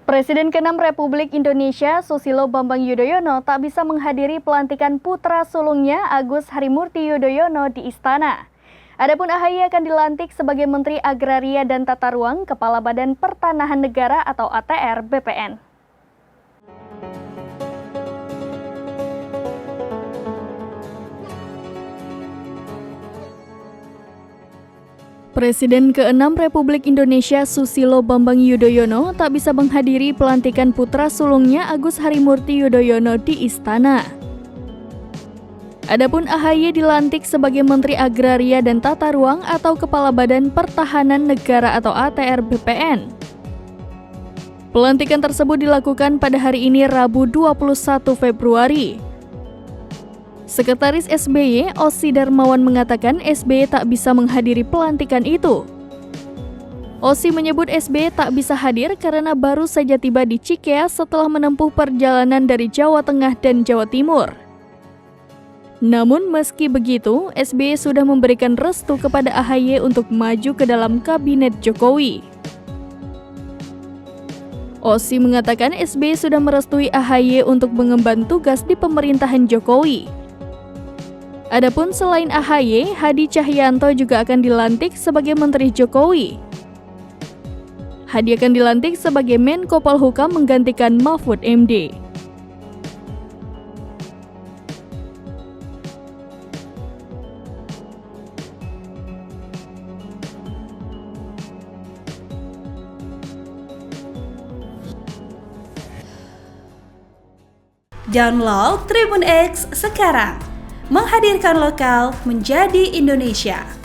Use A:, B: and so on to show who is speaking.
A: Presiden ke-6 Republik Indonesia Susilo Bambang Yudhoyono tak bisa menghadiri pelantikan putra sulungnya Agus Harimurti Yudhoyono di Istana. Adapun AHY akan dilantik sebagai Menteri Agraria dan Tata Ruang Kepala Badan Pertanahan Negara atau ATR BPN. Presiden ke-6 Republik Indonesia Susilo Bambang Yudhoyono tak bisa menghadiri pelantikan putra sulungnya Agus Harimurti Yudhoyono di Istana. Adapun AHY dilantik sebagai Menteri Agraria dan Tata Ruang atau Kepala Badan Pertahanan Negara atau ATR BPN. Pelantikan tersebut dilakukan pada hari ini Rabu 21 Februari. Sekretaris SBY, Ossi Darmawan mengatakan SBY tak bisa menghadiri pelantikan itu. Ossi menyebut SBY tak bisa hadir karena baru saja tiba di Cikeas setelah menempuh perjalanan dari Jawa Tengah dan Jawa Timur. Namun meski begitu, SBY sudah memberikan restu kepada AHY untuk maju ke dalam kabinet Jokowi. Ossi mengatakan SBY sudah merestui AHY untuk mengemban tugas di pemerintahan Jokowi. Adapun selain AHY, Hadi Cahyanto juga akan dilantik sebagai Menteri Jokowi. Hadi akan dilantik sebagai Menko Polhukam menggantikan Mahfud MD.
B: Download Tribun X sekarang, menghadirkan lokal menjadi Indonesia.